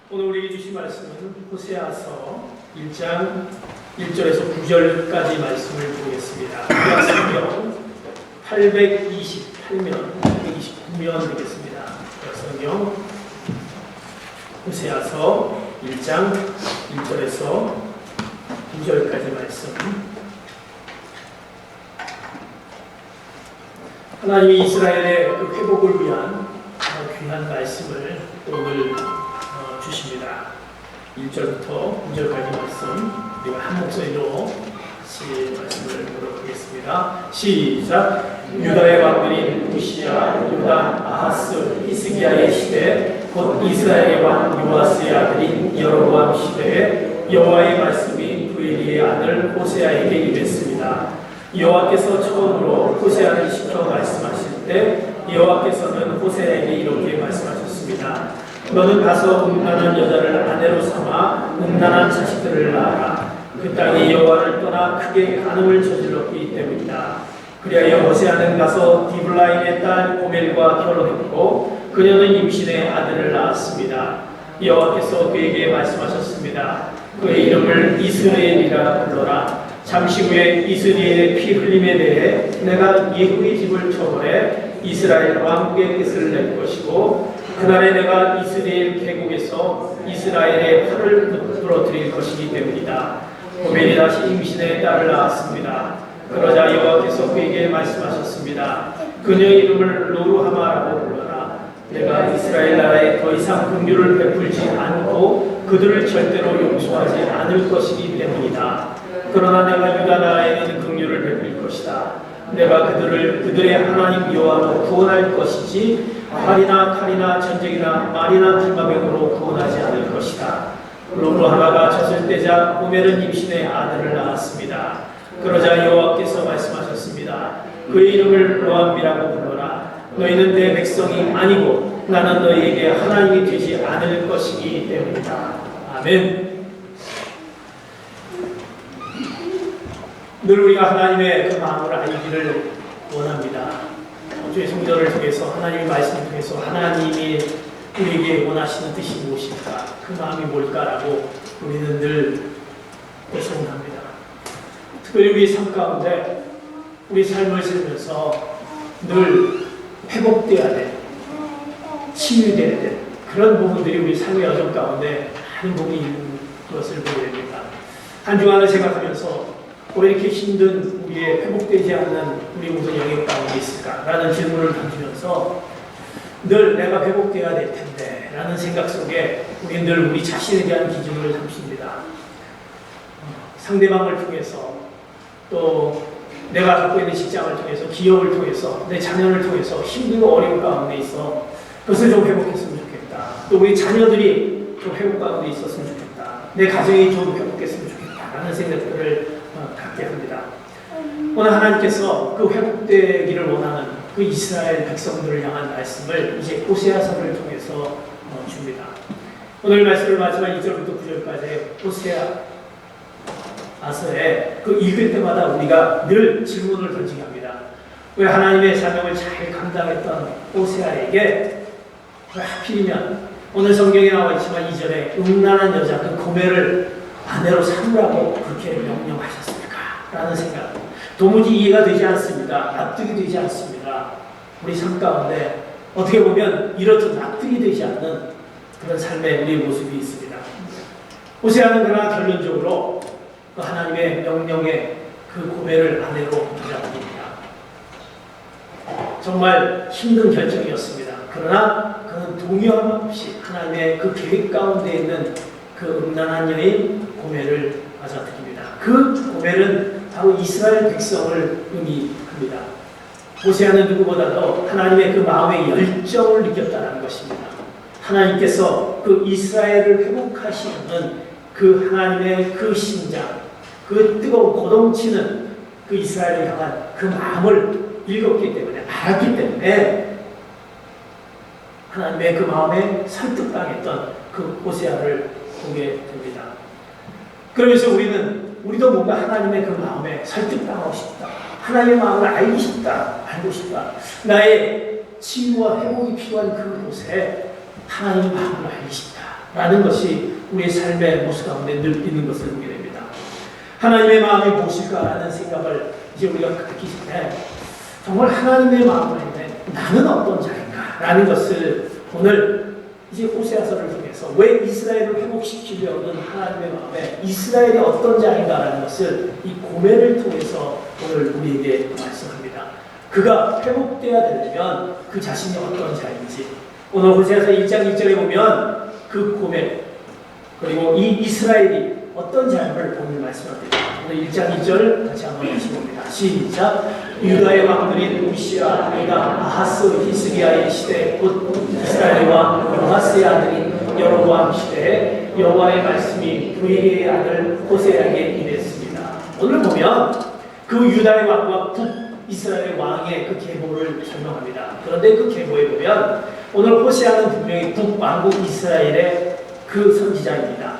오늘 우리에게 주신 말씀은 호세아서 1장 1절에서 9절까지 말씀을 보겠습니다. 성경 828면, 829면 되겠습니다. 성경 호세아서 1장 1절에서 9절까지 말씀. 하나님이 이스라엘의 그 회복을 위한 귀한 말씀을 오늘 주십니다. 1절부터 9절까지 말씀 우리가 한 목소리로 같이 말씀을 보도록 하겠습니다. 시작. 유다의 왕들인 우시야, 요담, 아하스, 히스기야의 시대, 곧 이스라엘의 왕 요아스의 아들인 여로보암 시대에 여호와의 말씀이 부엘리의 아들 호세아에게 임했습니다. 여호와께서 처음으로 호세아를 시켜 말씀하실 때 여호와께서는 호세아에게 이렇게 말씀하셨습니다. 너는 가서 음란한 여자를 아내로 삼아 음란한 자식들을 낳아라. 그 땅이 여호와를 떠나 크게 간음을 저질렀기 때문이다. 그리하여 호세아는 가서 디블라임의 딸 고멜과 결혼했고 그녀는 임신의 아들을 낳았습니다. 여호와께서 그에게 말씀하셨습니다. 그의 이름을 이스라엘이라 불러라. 잠시 후에 이스라엘의 피 흘림에 대해 내가 예후의 집을 처벌해 이스라엘 왕국의 뜻을 낼 것이고 그날에 내가 이스라엘 계곡에서 이스라엘의 팔을 부러뜨릴 것이기 때문이다. 고멜이 다시 임신의 딸을 낳았습니다. 그러자 여호와께서 그에게 말씀하셨습니다. 그녀의 이름을 로루하마라고 불러라. 내가 이스라엘 나라에 더 이상 긍휼을 베풀지 않고 그들을 절대로 용서하지 않을 것이기 때문이다. 그러나 내가 유다 나라에는 긍휼을 베풀 것이다. 내가 그들의 하나님 여호와로 구원할 것이지 활이나 칼이나 전쟁이나 말이나 불마병으로 구원하지 않을 것이다. 로루하마가 젖을 떼자 고멜은 임신의 아들을 낳았습니다. 그러자 여호와께서 말씀하셨습니다. 그의 이름을 로암이라고 불러라. 너희는 내 백성이 아니고 나는 너희에게 하나님이 되지 않을 것이기 때문이다. 아멘. 늘 우리가 하나님의 그 마음을 알기를 원합니다. 주의 성전을 통해서 하나님의 말씀을 통해서 하나님이 우리에게 원하시는 뜻이 무엇일까? 그 마음이 뭘까라고 우리는 늘 고민합니다. 특별히 우리 삶 가운데 우리 삶을 살면서 늘 회복되어야 돼, 치유되어야 돼. 그런 부분들이 우리 삶의 여정 가운데 많은 부분이 있는 것을 보게 됩니다. 한 주간을 생각하면서 왜 이렇게 힘든 우리의 회복되지 않는 우리 모든 영역 가운데 있을까라는 질문을 던지면서 늘 내가 회복되어야 될 텐데 라는 생각 속에 우리는 늘 우리 자신에 대한 기준을 삼습니다. 상대방을 통해서 또 내가 갖고 있는 직장을 통해서 기업을 통해서 내 자녀를 통해서 힘들고 어려운 가운데 있어 그것을 좀 회복했으면 좋겠다. 또 우리 자녀들이 좀 회복 가운데 있었으면 좋겠다. 내 가정이 좀 회복했으면 좋겠다 라는 생각들을 갖게 합니다. 오늘 하나님께서 그 회복되기를 원하는 그 이스라엘 백성들을 향한 말씀을 이제 호세아서를 통해서 줍니다. 오늘 말씀을 마지막 2절부터 9절까지 호세아서에 그 읽을 때마다 우리가 늘 질문을 던지게 합니다. 왜 하나님의 사명을 잘 감당했던 호세아에게 왜 하필이면 오늘 성경에 나와 있지만 2절에 음란한 여자 그 고멜을 아내로 삼으라고 그렇게 명령하셨습니까? 라는 생각. 도무지 이해가 되지 않습니다. 납득이 되지 않습니다. 우리 삶 가운데 어떻게 보면 이렇듯 납득이 되지 않는 그런 삶의 우리의 모습이 있습니다. 호세아는 그러나 결론적으로 그 하나님의 명령에 그 고멜을 아내로 맞아들입니다. 정말 힘든 결정이었습니다. 그러나 그는 동요함 없이 하나님의 그 계획 가운데 있는 그 음란한 여인 고멜을 맞아들입니다. 그 고멜은 바로 이스라엘 백성을 의미합니다. 호세아는 누구보다도 하나님의 그 마음의 열정을 느꼈다는 것입니다. 하나님께서 그 이스라엘을 회복하시는 그 하나님의 그 심장, 그 뜨거운 고동치는 그 이스라엘을 향한 그 마음을 읽었기 때문에, 알았기 때문에 하나님의 그 마음에 설득당했던 그 호세아를 보게 됩니다. 그러면서 우리도 뭔가 하나님의 그 마음에 설득당하고 싶다. 하나님의 마음을 알고 싶다. 나의 치유와 회복이 필요한 그곳에 하나님의 마음을 알기 쉽다라는 것이 우리의 삶의 모습 가운데 늘 있는 것을 보게 됩니다. 하나님의 마음이 무엇일까라는 생각을 이제 우리가 갖기 전에 정말 하나님의 마음을 알면 나는 어떤 자인가라는 것을 오늘 이제 호세아서를 통해서 왜 이스라엘을 회복시키려는 하나님의 마음에 이스라엘이 어떤 자인가라는 것을 이 고멜을 통해서 오늘 우리에게 말씀합니다. 그가 회복되어야 되려면 그 자신이 어떤 자인지 오늘 호세아서 1장 1절에 보면 그 고멜 그리고 이 이스라엘이 어떤 자임을 오늘 말씀합니다. 오늘 1장 2절 같이 한번 읽어봅니다. 시작. 유다의 왕들인 우시야, 유다, 아하스, 히스기야의 시대 곧 이스라엘 왕 요아스의 아들인 여로보암 시대에 여호와의 말씀이 부엘의 아들 호세아에게 임했습니다. 오늘 보면 그 유다의 왕과 북이스라엘 왕의 그 계보를 설명합니다. 그런데 그 계보에 보면 오늘 호세아는 분명히 북왕국 이스라엘의 그 선지자입니다.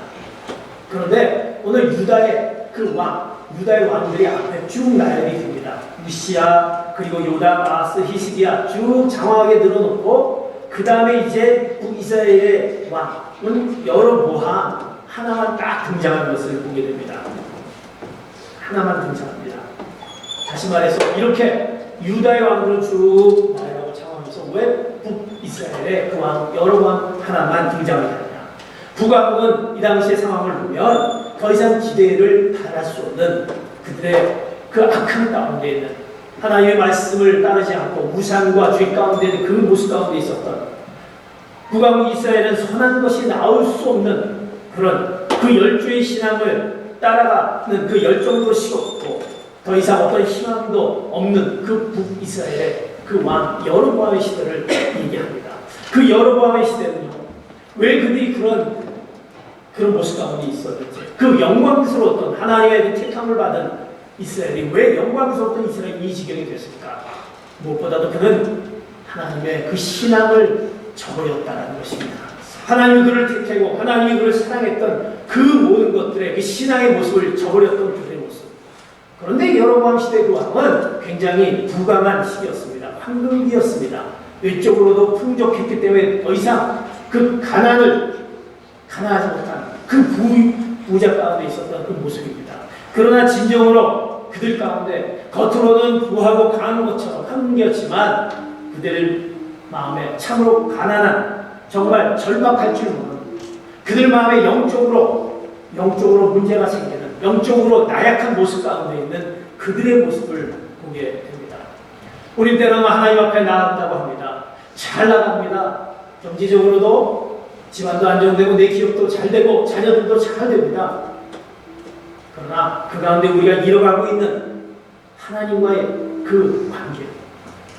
그런데 오늘 유다의 그 왕, 유다의 왕들이 앞에 쭉 나열이 됩니다. 우시야, 그리고 요담, 아하스, 히스기야 쭉 장황하게 늘어놓고 그 다음에 이제 북이스라엘의 왕은 여로보암 하나만 딱 등장하는 것을 보게 됩니다. 하나만 등장합니다. 다시 말해서 이렇게 유다의 왕들은 쭉 나열하고 장황해서 왜 북이스라엘의 그 왕 여로보암 하나만 등장하게 하냐. 북왕국은 이 당시의 상황을 보면 더 이상 기대를 바랄 수 없는 그들의 그 악한 가운데 있는 하나님의 말씀을 따르지 않고 무상과 죄 가운데 있는 그 모습 가운데 있었던 북왕국 이스라엘은 선한 것이 나올 수 없는 그런 그 열조의 신앙을 따라가는 그 열정도 식었고 더 이상 어떤 희망도 없는 그 북이스라엘의 그 왕 여로보암의 시대를 얘기합니다. 그 여로보암의 시대는요, 왜 그들이 그런 모습 가운데 있었는지, 그 영광스러웠던 하나님의 그 택함을 받은 이스라엘이 왜 영광스러웠던 이스라엘이 이 지경이 됐을까? 무엇보다도 그는 하나님의 그 신앙을 저버렸다는 것입니다. 하나님이 그를 택하고 하나님이 그를 사랑했던 그 모든 것들의 그 신앙의 모습을 저버렸던 그들의 모습. 그런데 여로보암 시대 그 왕은 굉장히 부강한 시기였습니다. 황금기였습니다. 외적으로도 풍족했기 때문에 더 이상 그 가난하지 못한 그 부자 가운데 있었던 그 모습입니다. 그러나 진정으로 그들 가운데 겉으로는 부하고 강한 것처럼 황금기였지만 그들 마음에 참으로 가난한 정말 절박할 줄 모르는 그들 마음에 영적으로 문제가 생기는 영적으로 나약한 모습 가운데 있는 그들의 모습을 보게 됩니다. 우리 때로는 하나님 앞에 나간다고 합니다. 잘 나갑니다. 경제적으로도 집안도 안정되고 내 기업도 잘 되고 자녀들도 잘 됩니다. 그러나 그 가운데 우리가 잃어가고 있는 하나님과의 그 관계,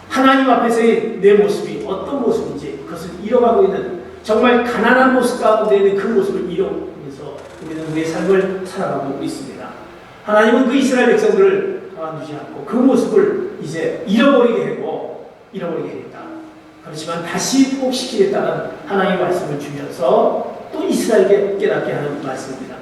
하나님 앞에서의 내 모습이 어떤 모습인지 그것을 잃어가고 있는 정말 가난한 모습 가운데 있는 그 모습을 잃어가면서 우리는 우리의 삶을 살아가고 있습니다. 하나님은 그 이스라엘 백성들을 가만두지 않고 그 모습을 이제 잃어버리게 했다. 그렇지만 다시 회복시키겠다는 하나님의 말씀을 주면서 또 이스라엘에게 깨닫게 하는 말씀입니다.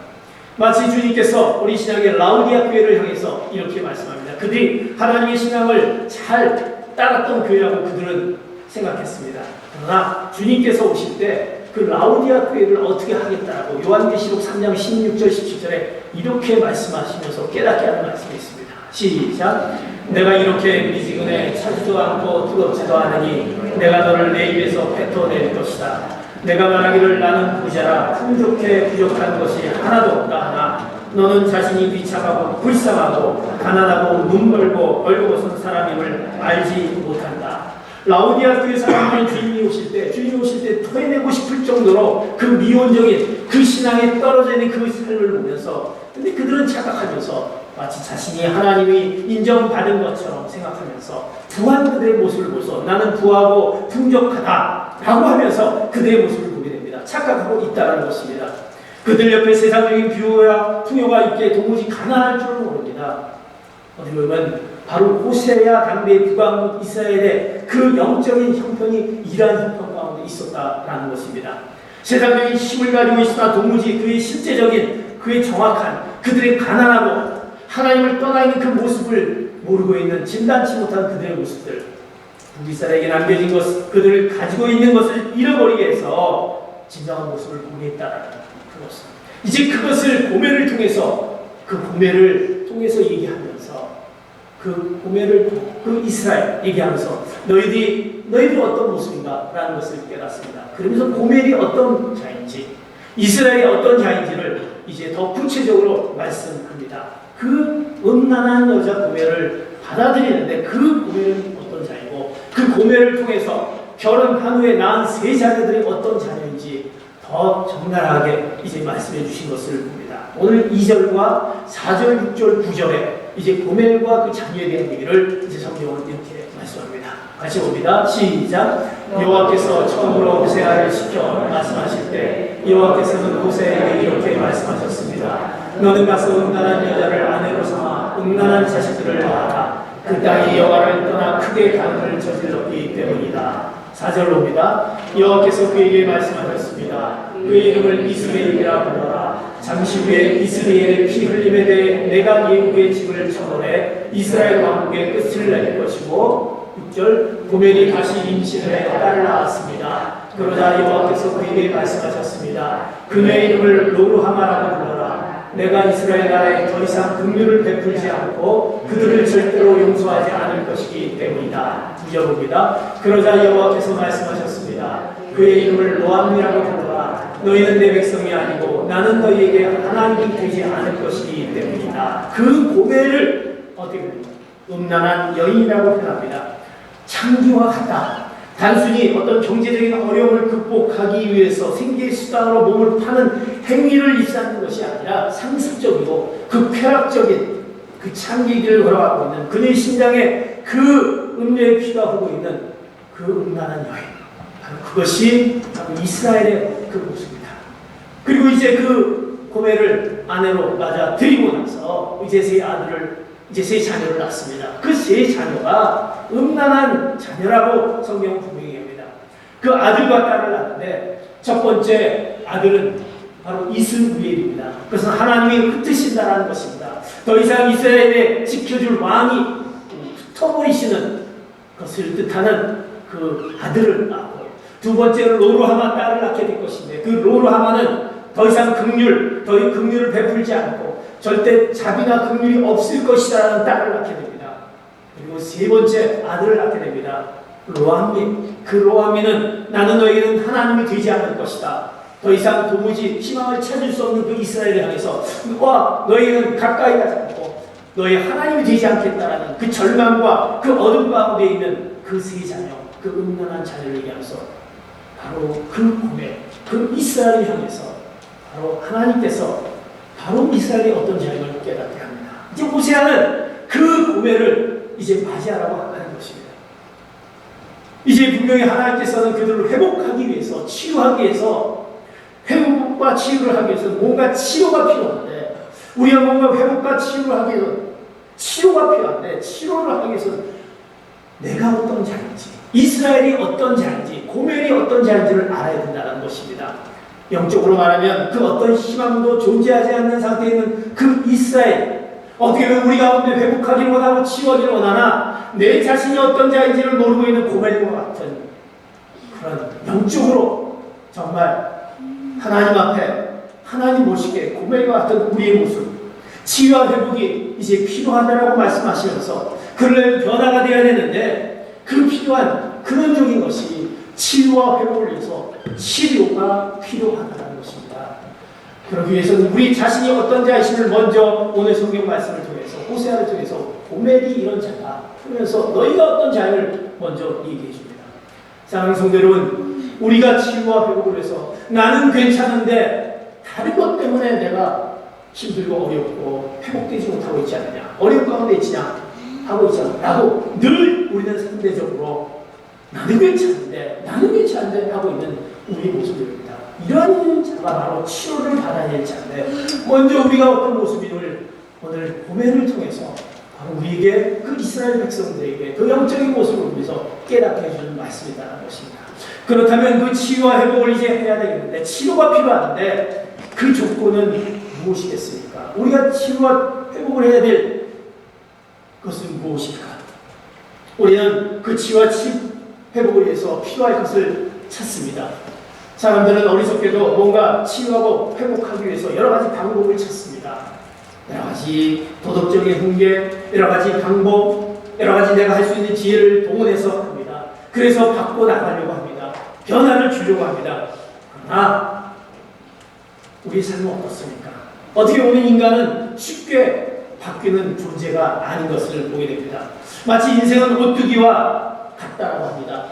마치 주님께서 우리 신앙의 라우디아 교회를 향해서 이렇게 말씀합니다. 그들이 하나님의 신앙을 잘 따랐던 교회라고 그들은 생각했습니다. 그러나 주님께서 오실 때 그 라우디아 교회를 어떻게 하겠다라고 요한계시록 3장 16절 17절에 이렇게 말씀하시면서 깨닫게 하는 말씀이 있습니다. 시작. 내가 이렇게 미지근해 차지도 않고 뜨겁지도 않으니 내가 너를 내 입에서 뱉어낼 것이다. 내가 말하기를 나는 부자라 풍족해 부족한 것이 하나도 없다 하나 너는 자신이 비참하고 불쌍하고 가난하고 눈멀고 벌거벗은 사람임을 알지 못한다. 라우디아 교회 사람들은 주님이 오실 때 토해내고 싶을 정도로 그 미온적인 그 신앙에 떨어져 있는 그 삶을 보면서 근데 그들은 착각하면서 마치 자신이 하나님이 인정받은 것처럼 생각하면서 부한 그들의 모습을 보면서 나는 부하고 풍족하다 라고 하면서 그들의 모습을 보게 됩니다. 착각하고 있다는 것입니다. 그들 옆에 세상적인 부와 풍요가 있기에 도무지 가난할 줄 모릅니다. 어떻게 보면 바로 호세아 당대의 북왕국 이스라엘의 그 영적인 형편이 이러한 형편 가운데 있었다라는 것입니다. 세상적인 힘을 가지고 있으나 도무지 그의 실제적인 그의 정확한 그들의 가난하고 하나님을 떠나 있는 그 모습을 모르고 있는 진단치 못한 그들의 모습들 북이스라엘에게 남겨진 것, 그들 가지고 있는 것을 잃어버리게 해서 진정한 모습을 보게 했다는 그것을. 이제 그것을 고멜을 통해서, 그 고멜을 통해서 얘기하면서, 그 고멜을, 그 이스라엘 얘기하면서 너희들이 어떤 모습인가? 라는 것을 깨닫습니다. 그러면서 고멜이 어떤 자인지, 이스라엘이 어떤 자인지를 이제 더 구체적으로 말씀합니다. 그 음란한 여자 고멜을 받아들이는데 그 고멜은 어떤 자이고, 그 고멜을 통해서 결혼한 후에 낳은 세 자녀들이 어떤 자녀인지 더 적나라하게 이제 말씀해 주신 것을 봅니다. 오늘 2절과 4절, 6절, 9절에 이제 고멜과 그 자녀에 대한 얘기를 이제 성경은 이렇게 말씀합니다. 같이 봅니다. 시작. 여호와께서 처음으로 호세아를 시켜 말씀하실 때 여호와께서는 호세아에게 이렇게 말씀하셨습니다. 너는 가서 음란한 여자를 아내로 삼아 음란한 자식들을 낳아라. 그 땅이 여호와를 떠나 크게 간음을 저질렀기 때문이다. 4절로 옵니다. 여호와께서 그에게 말씀하셨습니다. 그의 이름을 이스라엘이라 불러라. 잠시 후에 이스라엘의 피 흘림에 대해 내가 예후의 집을 쳐버려 이스라엘 왕국의 끝을 낼 것이고, 6절. 고멜이 다시 임신해 딸을 낳았습니다. 그러자 여호와께서 그에게 말씀하셨습니다. 그의 이름을 로루하마라고 불러라. 내가 이스라엘 나라에 더 이상 긍휼을 베풀지 않고 그들을 절대로 용서하지 않을 것이기 때문이다. 9절입니다. 그러자 여호와께서 말씀하셨습니다. 그의 이름을 로암이라고 불러라. 너희는 내 백성이 아니고 나는 너희에게 하나님이 되지 않을 것이기 때문이다. 그 고멜을 어떻게 합니까? 음란한 여인이라고 표현합니다. 창기와 같다. 단순히 어떤 경제적인 어려움을 극복하기 위해서 생계의 수단으로 몸을 파는 행위를 일삼는 것이 아니라 상습적이고 그 쾌락적인 그 창기기를 걸어가고 있는 그의 심장에 그 음녀의 피가 흐르고 있는 그 음란한 여인, 바로 그것이 바로 이스라엘의 그 모습입니다. 그리고 이제 그 고멜을 아내로 맞아 들이고 나서 이제 세 자녀를 낳습니다. 그 세 자녀가 음란한 자녀라고 성경은 분명히 합니다. 그 아들과 딸을 낳는데 첫 번째 아들은 바로 이스무엘입니다. 그것은 하나님이 흩으신다라는 것입니다. 더 이상 이스라엘에 지켜줄 왕이 흩어버리시는 것을 뜻하는 그 아들을 낳고, 두 번째로 로루하마 딸을 낳게 될 것인데, 그 로루하마는 더 이상 긍휼을 베풀지 않고 절대 자비나 긍휼이 없을 것이라는 딸을 낳게 됩니다. 그리고 세 번째 아들을 낳게 됩니다. 로암미. 그 로암미는 나는 너희는 하나님이 되지 않을 것이다. 더 이상 도무지 희망을 찾을 수 없는 그 이스라엘을 향해서 너희는 가까이 가지 않고 너희 하나님이 되지 않겠다라는 그 절망과 그 어둠 가운데 있는 그 세 자녀, 그 음란한 자녀를 얘기하면서 바로 그 고멜, 그 이스라엘을 향해서 바로 하나님께서 바로 이스라엘이 어떤 자임을 깨닫게 합니다. 이제 호세아는 그 고멜을 이제 맞이하라고 하는 것입니다. 이제 분명히 하나님께서는 그들을 회복하기 위해서, 치유하기 위해서, 회복과 치유를 하기 위해서 뭔가 치료가 필요한데, 우리가 뭔가 회복과 치유를 하기 위해서 치료가 필요한데, 치료를 하기 위해서 내가 어떤 자인지, 이스라엘이 어떤 자인지, 고멜이 어떤 자인지를 알아야 된다는 것입니다. 영적으로 말하면 그 어떤 희망도 존재하지 않는 상태에 있는 그 이스라엘, 어떻게 보면 우리 가운데 회복하기를 원하고 치유하기를 원하나 내 자신이 어떤 자인지를 모르고 있는 고멜과 같은 그런 영적으로 정말 하나님 앞에 하나님 모시게 고멜과 같은 우리의 모습, 치유와 회복이 이제 필요하다라고 말씀하시면서 그를 변화가 되어야 되는데, 그 필요한 근원적인 것이 치유와 회복을 위해서 치료가 필요하다는 것입니다. 그러기 위해서는 우리 자신이 어떤 자이심을 먼저 오늘 성경 말씀을 통해서, 호세아를 통해서 고멜이 이런 자다 그러면서 너희가 어떤 자임을 먼저 얘기해 줍니다. 사랑하는 성도 여러분, 우리가 치유와 회복을 위해서 나는 괜찮은데 다른 것 때문에 내가 힘들고 어렵고 회복되지 못하고 있지 않느냐, 어려운 가운데 있지냐 하고 있잖아 라고 늘 우리는 상대적으로 나는 괜찮은데 하고 있는 우리의 모습입니다. 이런 자가 바로 치료를 받아야 될 자인데, 먼저 우리가 어떤 모습인을 오늘 고멜을 통해서 바로 우리에게, 그 이스라엘 백성들에게 그 영적인 모습을 위해서 깨닫게 해주는 말씀이라는 것입니다. 그렇다면 그 치유와 회복을 이제 해야 되겠는데, 치료가 필요한데 그 조건은 무엇이겠습니까? 우리가 치유와 회복을 해야 될 것은 무엇일까? 우리는 그 치유와 회복을 위해서 필요할 것을 찾습니다. 사람들은 어리석게도 뭔가 치유하고 회복하기 위해서 여러 가지 방법을 찾습니다. 여러 가지 도덕적인 훈계, 여러 가지 방법, 여러 가지 내가 할 수 있는 지혜를 동원해서 합니다. 그래서 바꿔 나가려고 합니다. 변화를 주려고 합니다. 그러나 우리 삶은 어떻습니까? 어떻게 보면 인간은 쉽게 바뀌는 존재가 아닌 것을 보게 됩니다. 마치 인생은 오뚜기와 같다라고 합니다.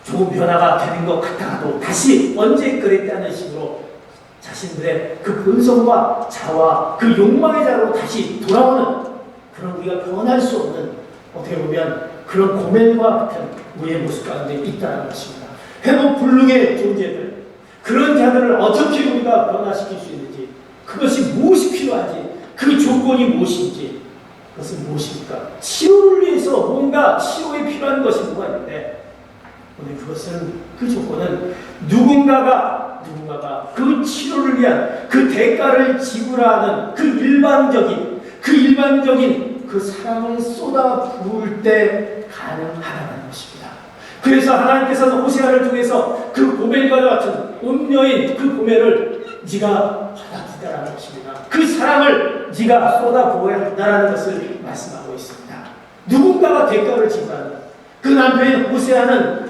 조금 변화가 되는 것 같다가도 다시 언제 그랬다는 식으로 자신들의 그 본성과 자와 그 욕망의 자로 다시 돌아오는 그런 우리가 변할 수 없는 어떻게 보면 그런 고멜과 같은 우리의 모습 가운데 있다는 것입니다. 회복 불능의 존재들, 그런 자들을 어떻게 우리가 변화시킬 수 있는지, 그것이 무엇이 필요한지, 그 조건이 무엇인지, 그것은 무엇입니까? 치료를 위해서 뭔가 치료에 필요한 것이 뭐가 있는데, 오늘 그것은 그 조건은 누군가가 그 치료를 위한 그 대가를 지불하는 그 일반적인 그 사랑을 쏟아 부을 때 가능하다는 것입니다. 그래서 하나님께서는 호세아를 통해서 그 고멜과 같은 온녀인 그 고멜을 네가 받아들이라는 것입니다. 그 사랑을 네가 쏟아 부어야 한다는 것을 말씀하고 있습니다. 누군가가 대가를 지불하는 그 남편인 호세아는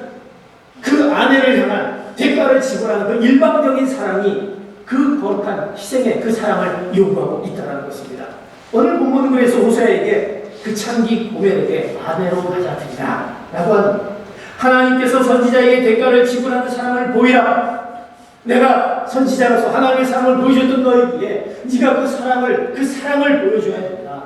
그 아내를 향한 대가를 지불하는 그 일방적인 사랑이 그 거룩한 희생의 그 사랑을 요구하고 있다는 것입니다. 오늘 본문은 그래서 호세아에게 그 창기 고멜에게 아내로 받아들이라 라고 하는, 하나님께서 선지자에게 대가를 지불하는 사랑을 보이라. 내가 선지자로서 하나님의 사랑을 보여줬던 너에게 네가 그 사랑을 보여줘야 된다.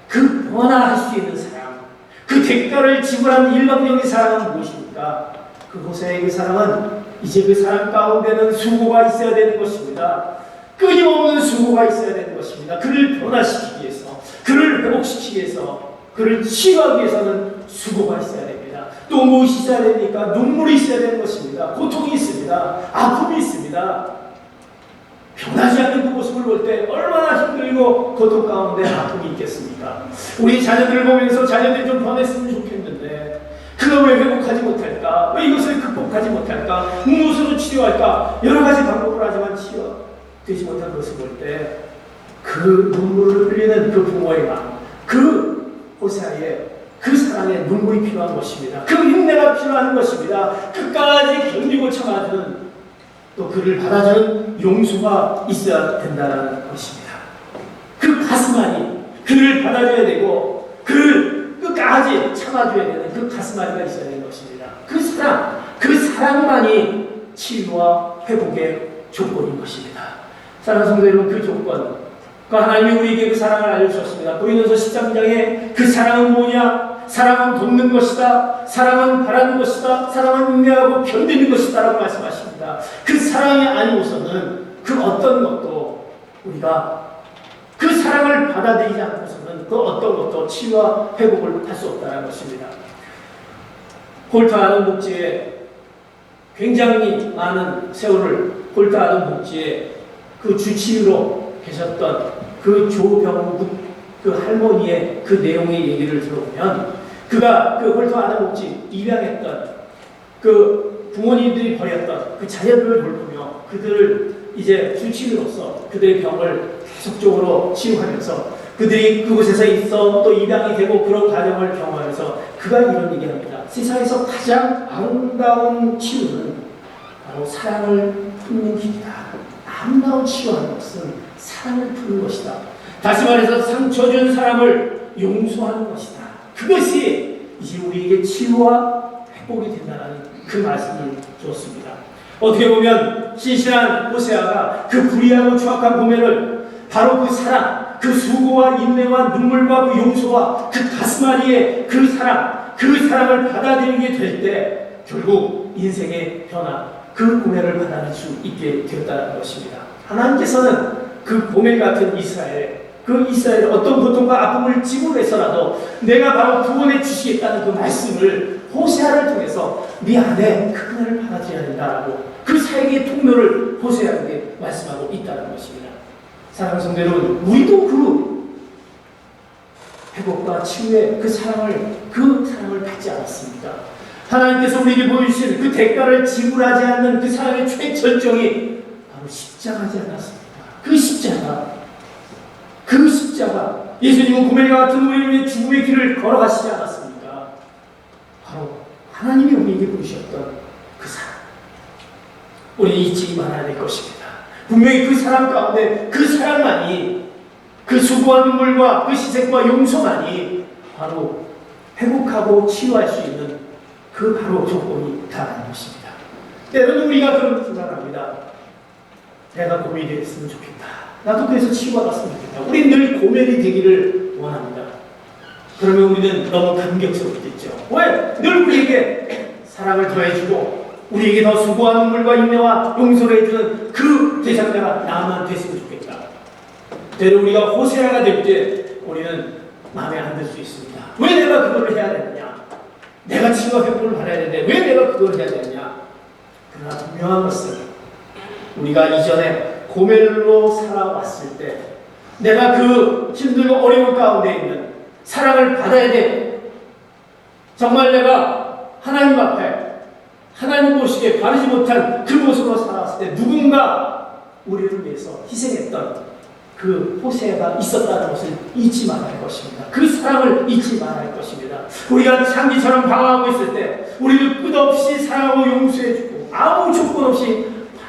그 변화할 수 있는 사랑, 그 대가를 지불하는 일방적인 사랑은 무엇입니까? 그 호세아의 그 사랑은 이제 그 사랑 가운데는 수고가 있어야 되는 것입니다. 끊임없는 수고가 있어야 되는 것입니다. 그를 변화시키기 위해서, 그를 회복시키기 위해서, 그를 치유하기 위해서는 수고가 있어야 됩니다. 또 무엇이 있어야 됩니까? 눈물이 있어야 되는 것입니다. 고통이 있습니다. 아픔이 있습니다. 변하지 않는 그 모습을 볼 때 얼마나 힘들고 고통 가운데 아픔이 있겠습니까? 우리 자녀들을 보면서 자녀들이 좀 변했으면 좋겠는데 그걸 왜 회복하지 못할까? 왜 이것을 극복하지 못할까? 무엇으로 치료할까? 여러 가지 방법을 하지만 치유되지 못한 것을 볼 때 그 눈물을 흘리는 그 부모의 마음, 그 호세아의 그 사랑에 눈물이 필요한 것입니다. 그 인내가 필요한 것입니다. 끝까지 견디고 참아주는, 또 그를 받아주는 용수가 있어야 된다는 것입니다. 그 가슴 안이 그를 받아줘야 되고 그를 끝까지 참아줘야 되는 그 가슴앓이가 있어야 되는 것입니다. 그 사랑만이 치유와 회복의 조건인 것입니다. 사랑하는 성도 여러분, 그 조건, 그 하나님이 우리에게 그 사랑을 알려주셨습니다. 고린도서 13장에 그 사랑은 뭐냐? 사랑은 돕는 것이다. 사랑은 바라는 것이다. 사랑은 인내하고 견디는 것이다 라고 말씀하십니다. 그 사랑이 아니고서는 그 어떤 것도 우리가 그 사랑을 받아들이지 않고서는 그 어떤 것도 치유와 회복을 할 수 없다는 것입니다. 홀타 아동 복지에 굉장히 많은 세월을 홀타 아동 복지에 그 주치의로 계셨던 그 조병국 그 할머니의 그 내용의 얘기를 들어보면, 그가 그 홀타 아동 복지 입양했던 그 부모님들이 버렸던 그 자녀들을 돌보며 그들을 이제 주치의로서 그들의 병을 계속적으로 치유하면서 그들이 그곳에서 있어 또 입양이 되고 그런 과정을 경험하면서 그가 이런 얘기합니다. 세상에서 가장 아름다운 치유는 바로 사랑을 품는 길이다. 아름다운 치유하는 것은 사랑을 품는 것이다. 다시 말해서 상처 준 사람을 용서하는 것이다. 그것이 이제 우리에게 치유와 회복이 된다는 그 말씀을 주었습니다. 어떻게 보면 신실한 호세아가 그 불의하고 추악한 고멜을 바로 그 사랑, 그 수고와 인내와 눈물과 그 용서와 그 가슴앓이의 그 사랑을 받아들이게 될 때 결국 인생의 변화, 그 고멜을 받아들일 수 있게 되었다는 것입니다. 하나님께서는 그 고멜 같은 그 이스라엘의 어떤 고통과 아픔을 지불해서라도 내가 바로 구원해 주시겠다는 그 말씀을 호세아를 통해서 네 안에 그 은혜를 받아들여야 된다라고 그 사역의 통로를 호세아에게 말씀하고 있다는 것입니다. 사랑하는 성도 여러분, 우리도 회복과 치유의 그 사랑을 받지 않았습니까? 하나님께서 우리에게 보여주신 그 대가를 지불하지 않는 그 사랑의 최절정이 바로 십자가지 않았습니까? 그 십자가, 예수님은 고멜과 같은 우리를 위해 죽음의 길을 걸어가시지 않았습니까? 바로 하나님이 우리에게 보여주셨던 그 사랑, 우리는 잊지 말아야 될 것입니다. 분명히 그 사랑 가운데 그 사랑만이, 그 수고와 눈물과 그 희생과 용서만이 바로 회복하고 치유할 수 있는 그 바로 조건이 있다는 것입니다. 때로는 우리가 그런 생각을 합니다. 내가 고민이 됐으면 좋겠다. 나도 그래서 치유받았으면 좋겠다. 우리는 늘 고민이 되기를 원합니다. 그러면 우리는 너무 감격스럽겠죠. 왜? 늘 우리에게 사랑을 더해주고 우리에게 더 수고와 눈물과 인내와 용서를 해주는 그 대상자가 나만 됐으면 좋겠다. 때로 우리가 호세아가 될 때 우리는 마음에 안 들 수 있습니다. 왜 내가 그걸 해야 되느냐? 내가 치유와 회복을 받아야 되는데 왜 내가 그걸 해야 되느냐? 그러나 분명한 것은 우리가 이전에 고멜로 살아왔을 때 내가 그 힘들고 어려운 가운데 있는 사랑을 받아야 돼. 정말 내가 하나님 앞에 하나님 보시기에 바르지 못한 그 모습으로 살아왔을 때 누군가 우리를 위해서 희생했던 그 호세가 있었다는 것을 잊지 말아야 할 것입니다. 그 사랑을 잊지 말아야 할 것입니다. 우리가 장기처럼 방황하고 있을 때 우리를 끝없이 사랑하고 용서해주고 아무 조건 없이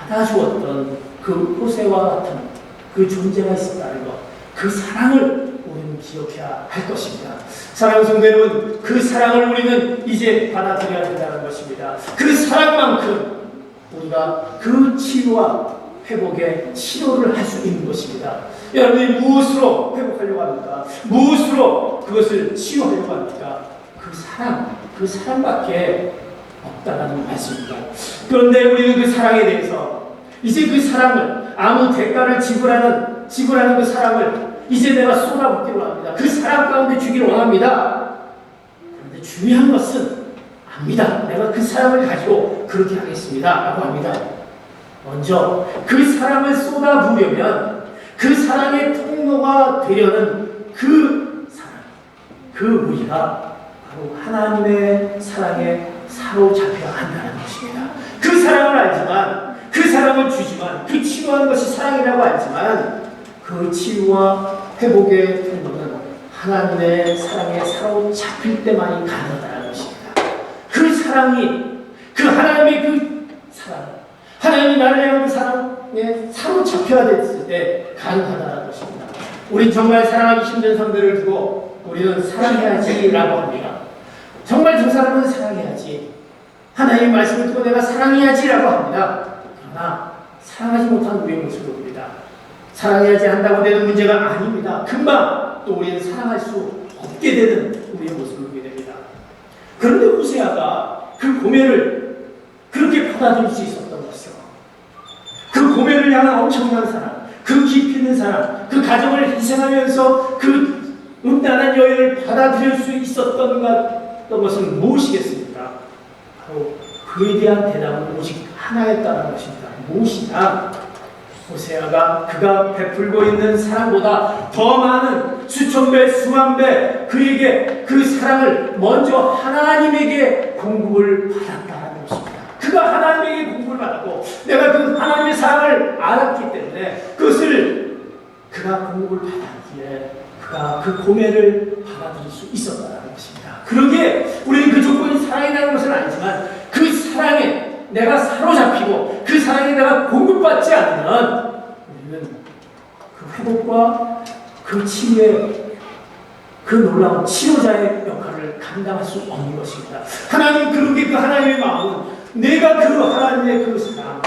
받아주었던 그 호세와 같은 그 존재가 있었다는 것, 그 사랑을 우리는 기억해야 할 것입니다. 사랑하는 성도 여러분, 그 사랑을 우리는 이제 받아들여야 한다는 것입니다. 그 사랑만큼 우리가 그 치유와 회복의 치료를 할 수 있는 것입니다. 여러분이 무엇으로 회복하려고 합니까? 무엇으로 그것을 치유하려고 합니까? 그 사랑밖에 없다는 말씀입니다. 그런데 우리는 그 사랑에 대해서 이제 그 사랑을 아무 대가를 지불하는 그 사랑을 이제 내가 쏟아붓기로 합니다. 그 사랑 가운데 주기를 원합니다. 그런데 중요한 것은 압니다. 내가 그 사랑을 가지고 그렇게 하겠습니다 라고 합니다. 먼저 그 사랑을 쏟아부으려면 그 사랑의 통로가 되려는 그 사랑, 그 우리가 바로 하나님의 사랑에 사로잡혀야 한다는 것입니다. 그 사랑을 알지만, 그 사랑을 주지만, 그 치유하는 것이 사랑이라고 알지만 그 치유와 회복의 통로는 하나님의 사랑에 사로잡힐 때만이 가능하다는 것입니다. 그 사랑이, 그 하나님의 그 사랑, 하나님이 나를 향한 그 사랑에 사로잡혀야 됐을 때 가능하다는 것입니다. 우린 정말 사랑하기 힘든 상대를 두고 우리는 사랑해야지라고 합니다. 정말 저 사람은 사랑해야지. 하나님의 말씀을 듣고 내가 사랑해야지라고 합니다. 그러나 사랑하지 못한 우리의 모습을 봅니다. 사랑해야지 한다고 되는 문제가 아닙니다. 금방 또 우리는 사랑할 수 없게 되는 우리의 모습을 보게 됩니다. 그런데 호세아가 그 고뇌를 그렇게 받아들일 수 있었던 것이요. 그 고뇌를 향한 엄청난 사랑, 그 깊이 있는 사랑, 그 가정을 희생하면서 그 음란한 여인을 받아들일 수 있었던 것은 무엇이겠습니까? 바로 그에 대한 대답은 오직 하나였다는 것입니다. 무엇이냐? 호세아가 그가 베풀고 있는 사랑보다 더 많은 수천 배, 수만 배 그에게 그 사랑을 먼저 하나님에게 공급을 받았다는 것입니다. 그가 하나님에게 공급을 받았고 내가 그 하나님의 사랑을 알았기 때문에 그것을 그가 공급을 받았기에 그가 그 고뇌를 받아들일 수 있었다는 것입니다. 그러기에 우리는 그 조건이 사랑이라는 것은 알지만 그 사랑에 내가 사로잡히고 그 사랑에 내가 공급받지 않으면 우리는 그 회복과 그 치유의 그 놀라운 치료자의 역할을 감당할 수 없는 것입니다. 하나님 그렇게 그 하나님의 마음은 내가 그 하나님의 그 사랑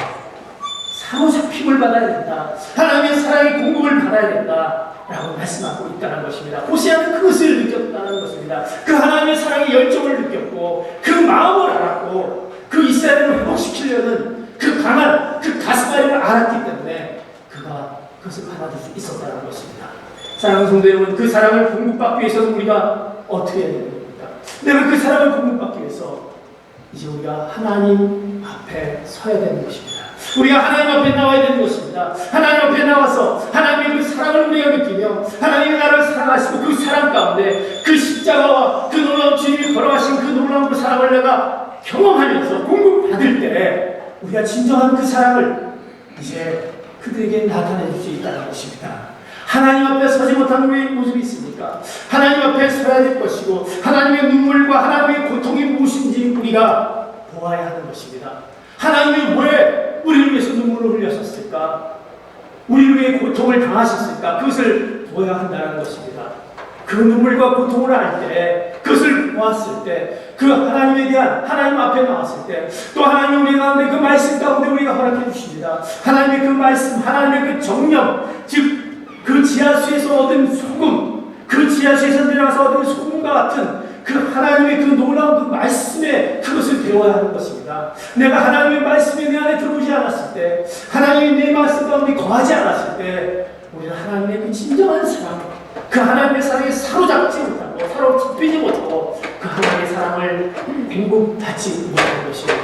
사로잡힘을 받아야 된다. 하나님의 사랑의 공급을 받아야 된다. 라고 말씀하고 있다는 것입니다. 호세아는 그것을 느꼈다는 것입니다. 그 하나님의 사랑의 열정을 느꼈고 그 마음을 알았고 그 이스라엘을 회복시키려는 그 강한 그 가스바리를 알았기 때문에 그가 그것을 받아들일 수 있었다는 것입니다. 사랑하는 성도 여러분, 그 사랑을 공급받기 위해서는 우리가 어떻게 해야 되는 겁니까? 내가 그 사랑을 공급받기 위해서 이제 우리가 하나님 앞에 서야 되는 것입니다. 우리가 하나님 앞에 나와야 되는 것입니다. 하나님 앞에 나와서 하나님의 그 사랑을 우리가 느끼며 하나님이 나를 사랑하시고 그 사랑 가운데 그 십자가와 그 놀라운 주님이 걸어가신 그 놀라운 그 사랑을 내가 경험하면서 공급받을 때 우리가 진정한 그 사랑을 이제 그들에게 나타낼 수 있다는 것입니다. 하나님 앞에 서지 못한 우리의 모습이 있습니까? 하나님 앞에 서야 될 것이고 하나님의 눈물과 하나님의 고통이 무엇인지 우리가 보아야 하는 것입니다. 하나님이 왜 우리를 위해서 눈물을 흘렸었을까? 우리를 위해 고통을 당하셨을까? 그것을 보아야 한다는 것입니다. 그 눈물과 고통을 알 때, 그것을 보았을 때, 그 하나님에 대한 하나님 앞에 나왔을 때, 또 하나님 우리 가운데 그 말씀 가운데 우리가 허락해 주십니다. 하나님의 그 말씀, 하나님의 그 정령, 즉 그 지하수에서 얻은 소금, 그 지하수에서 내려가서 얻은 소금과 같은 그 하나님의 그 놀라운 그 말씀에 그것을 배워야 하는 것입니다. 내가 하나님의 말씀이 내 안에 들어오지 않았을 때, 하나님이 내 말씀 가운데 거하지 않았을 때, 우리는 하나님의 그 진정한 사랑, 그 하나님의 사랑에 사로잡지 못하고 사로잡히지 못하고 그 하나님의 사랑을 행복받지 못하는 것입니다.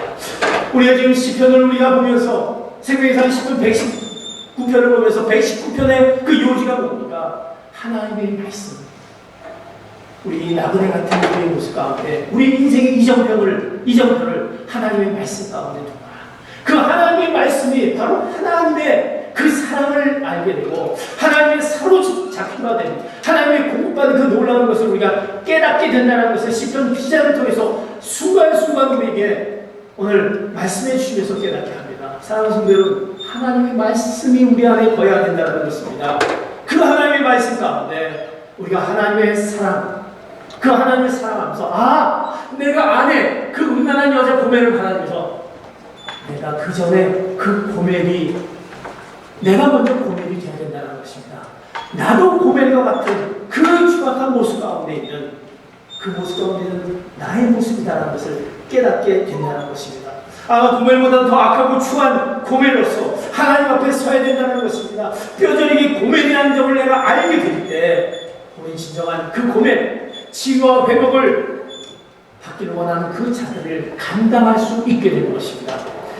우리가 지금 시편을 우리가 보면서 생명의상 시편 119편을 보면서 119편의 그 요지가 뭡니까? 하나님의 말씀. 우리 나그네 같은 우리의 모습 가운데 우리 인생의 이정표를 하나님의 말씀 가운데 두라. 그 하나님의 말씀이 바로 하나님의 그 사랑을 알게 되고 하나님의 사로잡히가 되는 하나님의 공급받은 그 놀라운 것을 우리가 깨닫게 된다는 것을 시편 기자를 통해서 순간순간 우리에게 오늘 말씀해 주시면서 깨닫게 합니다. 사랑하는 성도 여러분, 하나님의 말씀이 우리 안에 거해야 된다는 것입니다. 그 하나님의 말씀 가운데 우리가 하나님의 사랑, 그 하나님을 사랑하면서 내가 아내 그 음란한 여자 고멜을 바라면서 내가 그 전에 그 고멜이 내가 먼저 고멜이 되어야 된다는 것입니다. 나도 고멜과 같은 그 추악한 모습 가운데 있는 그 모습 가운데는 나의 모습이다라는 것을 깨닫게 된다는 것입니다. 고멜보다 더 악하고 추한 고멜로서 하나님 앞에 서야 된다는 것입니다. 뼈저리게 고멜이라는 점을 내가 알게 될 때 우리 진정한 그 고멜, 치유와 회복을 받기를 원하는 그 자들을 감당할 수 있게 되는 것입니다.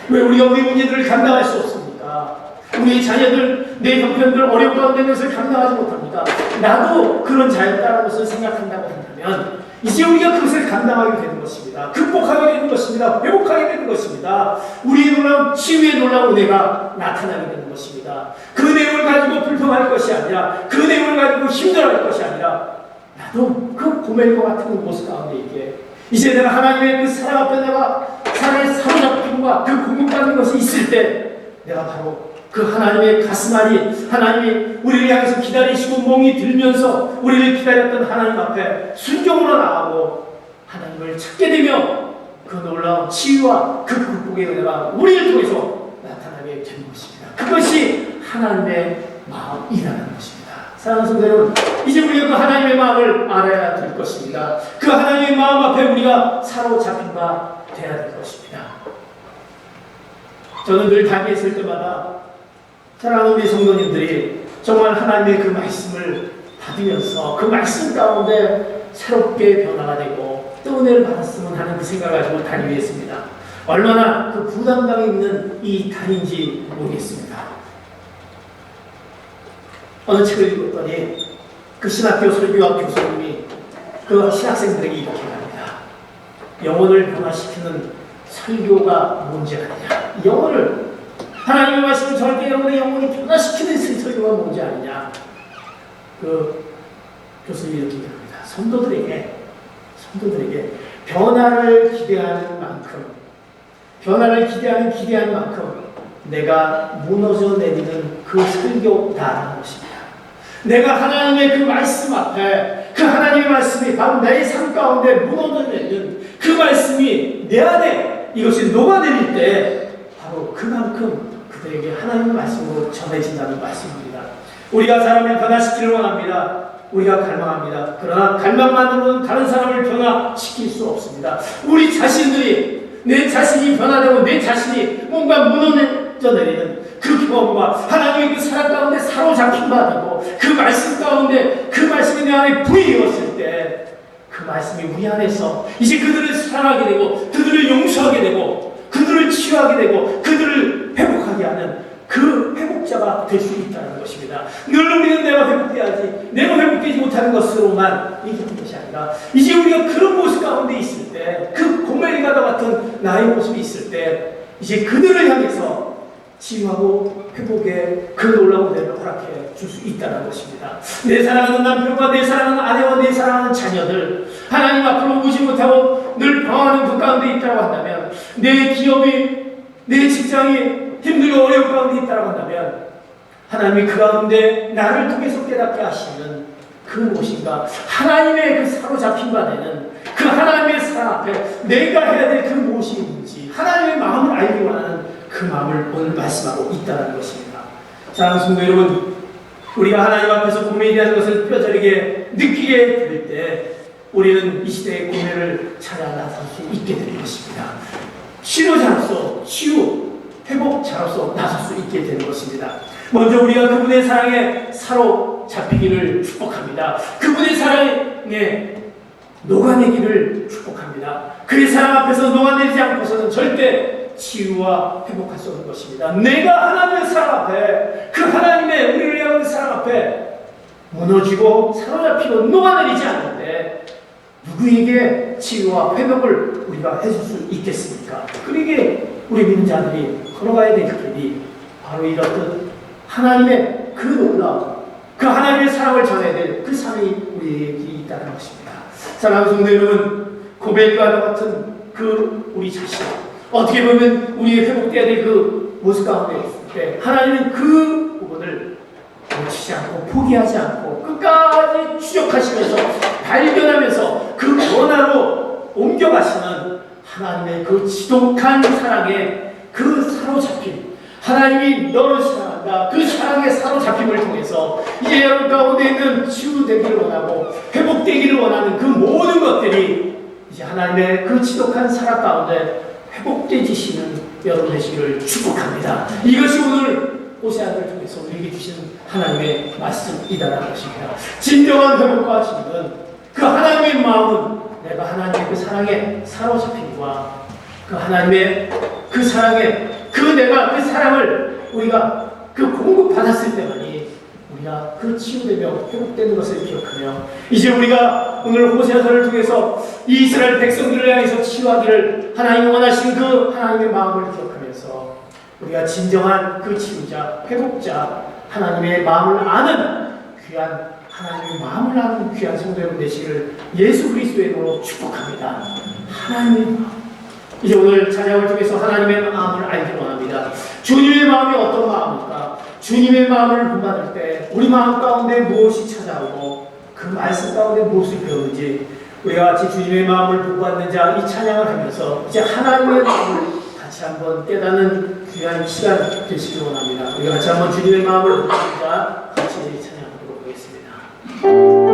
왜 우리가 우리 문제들을 감당할 수 없습니까? 우리 자녀들, 내 형편들 어려운 가운데 있는 것을 감당하지 못합니까? 나도 그런 자였다는 것을 생각한다고 한다면 이제 우리가 그것을 감당하게 되는 것입니다. 극복하게 되는 것입니다. 회복하게 되는 것입니다. 우리의 놀라운 치유의 놀라운 은혜가 나타나게 되는 것입니다. 그 내용을 가지고 불평할 것이 아니라 그 내용을 가지고 힘들어할 것이 아니라 나도 그 고멜과 같은 모습 가운데 있게 이제 내가 하나님의 그 사랑 앞에 내가 사랑의 사로잡힘과 그 공급받는 것이 있을 때 내가 바로 그 하나님의 가슴앓이, 하나님이 우리를 향해서 기다리시고 멍이 들면서 우리를 기다렸던 하나님 앞에 순종으로 나가고 하나님을 찾게 되며 그 놀라운 치유와 그 극복의 은혜가 우리를 통해서 나타나게 되는 것입니다. 그것이 하나님의 마음이라는 것입니다. 사랑하는 성도 여러분, 이제 우리가 그 하나님의 마음을 알아야 될 것입니다. 그 하나님의 마음 앞에 우리가 사로잡힌 바 되어야 될 것입니다. 저는 늘 단위에 있을 때마다 사랑하는 우리 성도님들이 정말 하나님의 그 말씀을 받으면서 그 말씀 가운데 새롭게 변화가 되고 또 은혜를 받았으면 하는 그 생각을 가지고 다니게 했습니다. 얼마나 그 부담감이 있는 이 단인지 모르겠습니다. 어느 책을 읽었더니 그 신학교 설교학 교수님이 그 신학생들에게 이렇게 말합니다. 영혼을 변화시키는 설교가 뭔지 아느냐? 영혼을 하나님의 말씀을 절대 여러분의 영혼이 변화시키는 설교가 뭔지 아느냐? 그 교수님이 이렇게 얘기합니다. 성도들에게 변화를 기대하는 만큼 내가 무너져 내리는 그 설교다라는 것입니다. 내가 하나님의 그 말씀 앞에 그 하나님의 말씀이 바로 내 삶 가운데 무너져 내리는 그 말씀이 내 안에 이것이 녹아내릴 때 바로 그만큼 그들에게 하나님의 말씀으로 전해진다는 말씀입니다. 우리가 사람을 변화시키길 원합니다. 우리가 갈망합니다. 그러나 갈망만으로는 다른 사람을 변화시킬 수 없습니다. 우리 자신들이 내 자신이 변화되고 내 자신이 뭔가 무너져 내리는 그 경험과 하나님의 그 사랑 가운데 사로잡힌 바 되고 그 말씀 가운데 그 말씀이 내 안에 부여되었을 때 그 말씀이 우리 안에서 이제 그들을 사랑하게 되고 그들을 용서하게 되고 그들을 치유하게 되고 그들을 회복하게 하는 그 회복자가 될 수 있다는 것입니다. 늘 우리는 내가 회복돼야지, 내가 회복되지 못하는 것으로만 얘기하는 것이 아니라, 이제 우리가 그런 모습 가운데 있을 때, 그 고멜리가와 같은 나의 모습이 있을 때, 이제 그들을 향해서 치유하고 회복의 그 놀라운 은혜를 허락해 줄 수 있다는 것입니다. 내 사랑하는 남편과 내 사랑하는 아내와 내 사랑하는 자녀들, 하나님 앞으로 오지 못하고 늘 방황하는 그 가운데 있다고 한다면, 내 기업이, 내 직장이 힘들고 어려운 가운데 있다고 한다면, 하나님이 그 가운데 나를 통해서 깨닫게 하시는 그 무엇인가, 하나님의 그 사로잡힌 바 되는 그 하나님의 사랑 앞에 내가 해야 될 그 무엇이 있는지, 하나님의 마음을 알기 원하는 그 마음을 오늘 말씀하고 있다는 것입니다. 사랑하는 성도 여러분, 우리가 하나님 앞에서 고민이라는 것을 뼈저리게 느끼게 될 때, 우리는 이 시대의 고민을 찾아 나설 수 있게 되는 것입니다. 치료자로서, 치유, 회복자로서 나설 수 있게 되는 것입니다. 먼저 우리가 그분의 사랑에 사로잡히기를 축복합니다. 그분의 사랑에 녹아내기를 축복합니다. 그의 사랑 앞에서 녹아내리지 않고서는 절대 치유와 회복할 수 없는 것입니다. 내가 하나님의 사랑 앞에, 그 하나님의 우리를 향한 사랑 앞에 무너지고 사로잡히고 녹아내리지 않는데 누구에게 치유와 회복을 우리가 해줄 수 있겠습니까? 그러기에 우리 믿는 자들이 걸어가야 될 길이 바로 이렇듯 하나님의 그 놀라움, 그 하나님의 사랑을 전해야 될 그 삶이 우리에게 있다는 것입니다. 사랑하는 성도 여러분, 고멜과 같은 그 우리 자신, 어떻게 보면 우리의 회복돼야 될 그 모습 가운데 있을 때 하나님은 그 부분을 놓치지 않고 포기하지 않고 끝까지 추적하시면서 발견하면서 그 변화로 옮겨가시는 하나님의 그 지독한 사랑에 그 사로잡힘, 하나님이 너를 사랑한다, 그 사랑의 사로잡힘을 통해서 이제 여러분 가운데 있는 치유되기를 원하고 회복되기를 원하는 그 모든 것들이 이제 하나님의 그 지독한 사랑 가운데 회복되지시는 여러분 되시기를 축복합니다. 이것이 오늘 호세아를 통해서 우리에게 주시는 하나님의 말씀이다라는 것입니다. 진정한 회복과 치유는 그 하나님의 마음은 내가 하나님의 그 사랑에 사로잡힘과 그 하나님의 그 사랑에 그 내가 그 사랑을 우리가 그 공급받았을 때만이 우리가 그 치유되며 회복되는 것을 기억하며 이제 우리가 오늘 호세아서를 통해서 이 이스라엘 백성들을 향해서 치유하기를 하나님이 원하시는 그 하나님의 마음을 기억하면서 우리가 진정한 그 치유자, 회복자, 하나님의 마음을 아는 귀한 하나님의 마음을 아는 귀한 성도 여러분 되시기를 예수 그리스도의 이름으로 축복합니다. 하나님의 마음, 이제 오늘 찬양을 통해서 하나님의 마음을 알기 원합니다. 주님의 마음이 어떤 마음일까? 주님의 마음을 본받을 때 우리 마음 가운데 무엇이 찾아오고 그 말씀 가운데 무엇을 배우는지 우리가 같이 주님의 마음을 본받는 자 이 찬양을 하면서 이제 하나님의 마음을 같이 한번 깨닫는 귀한 시간 되시길 원합니다. 우리가 같이 한번 주님의 마음을 본받는 자 같이 찬양하도록 하겠습니다.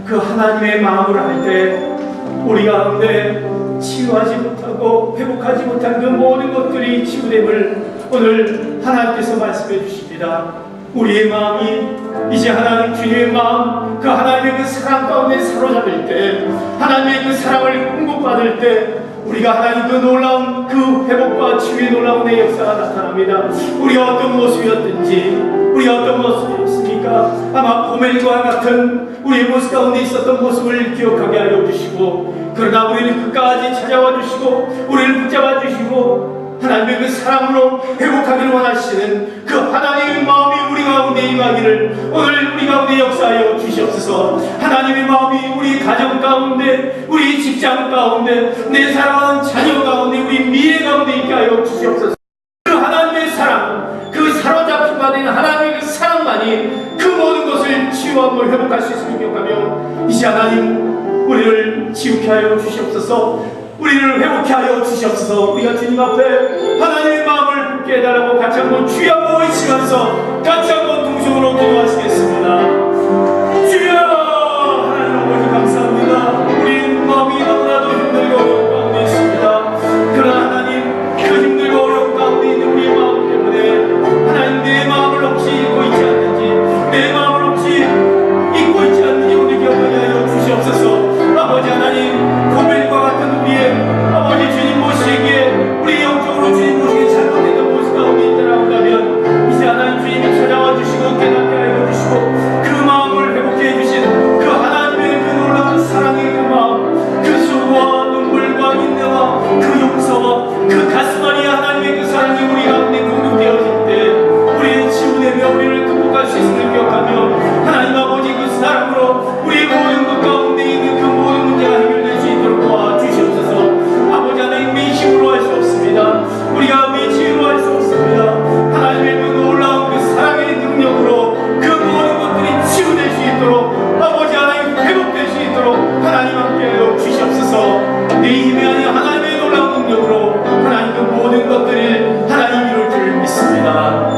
그 하나님의 마음을 할 때 우리 가운데 치유하지 못하고 회복하지 못한 그 모든 것들이 치유됨을 오늘 하나님께서 말씀해 주십니다. 우리의 마음이 이제 하나님 주님의 마음, 그 하나님의 그 사랑 가운데 사로잡힐 때, 하나님의 그 사랑을 공급받을 때 우리가 하나님 그 놀라운 그 회복과 치유의 놀라운 내 역사가 나타납니다. 우리가 어떤 모습이었든지, 우리가 어떤 모습이었습니까? 아마 고멜과 같은 우리의 모습 가운데 있었던 모습을 기억하게 하여 주시고, 그러나 우리는 끝까지 찾아와 주시고 우리를 붙잡아 주시고 하나님의 그 사랑으로 회복하기를 원하시는 그 하나님의 마음이 우리 가운데 임하기를 오늘 우리 가운데 역사하여 주시옵소서. 하나님의 마음이 우리 가정 가운데, 우리 직장 가운데, 내 사랑하는 자녀 가운데, 우리 미래 가운데 있게 하여 주시옵소서. 그 하나님의 사랑, 그 사로잡힌 바 된 하나님의 그 사랑만이 그 모든 것을 치유하고 회복할 수 있음을 기억하며 이제 하나님 우리를 치유케 하여 주시옵소서. 우리를 회복케 하여 주시옵소서. 우리가 주님 앞에 하나님의 마음을 붙게 해달라고 같이 한번 주여 한번 외치면서 같이 한번 동성으로 기도하시겠습니다. 주여! 하나님 아버지 감사합니다. 우리 마음이 너무나도 힘들고 어려운 가운데 있습니다. 그러나 하나님 그 힘들고 어려운 가운데 있는 우리의 마음 때문에 하나님 내 마음을 혹시 잊고 있지 않는지, 내 마음을 혹시 잊고 있지 않는지 오늘 기억하게 하여 주시옵소서. 아버지 하나님, 고멜과 같은 우리의 아버지 주님 모시기에 우리 영적으로 주님 모시기에 잘못된 모습 가운데 있다라 한다면 이제 하나님 주님이 찾아와 주시고 깨닫게 하여 주시고 그 마음을 회복해 해주신 그 하나님의 그 놀라운 사랑의 그 마음, 그 수고와 눈물과 인내와 그 용서와 그 가슴앓이 하나님의 그 사랑이 우리 가운데 공급되어질 때 우리의 치유되며 우리를 극복할 수 있음을 기억하며 하나님 아버지 그 사랑으로 우리의 모든 것 가운데 있는 그 모든 문제가 해결될 수 있도록 도와주시옵소서. 아버지 하나님 우리 힘으로 할 수 없습니다. 우리가 우리 지혜로 할 수 없습니다. 하나님의 그 놀라운 그 사랑의 능력으로 그 모든 것들이 치유될 수 있도록 아버지 하나님 회복될 수 있도록 하나님 함께하여 주시옵소서. 내 힘이 아닌 하나님의 놀라운 능력으로 하나님 그 모든 것들을 하나님 이룰 줄 믿습니다.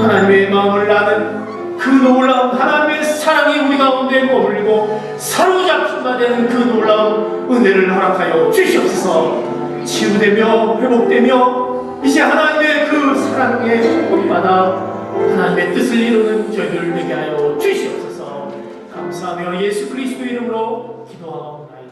하나님의 마음을 나는 그 놀라운 하나님의 사랑이 우리 가운데 머물고 사로잡힌 바 되는 그 놀라운 은혜를 허락하여 주시옵소서. 치유되며 회복되며 이제 하나님의 그 사랑에 본받아 하나님의 뜻을 이루는 저희들을 되게 하여 주시옵소서. 감사하며 예수 그리스도 이름으로 기도하옵나이다.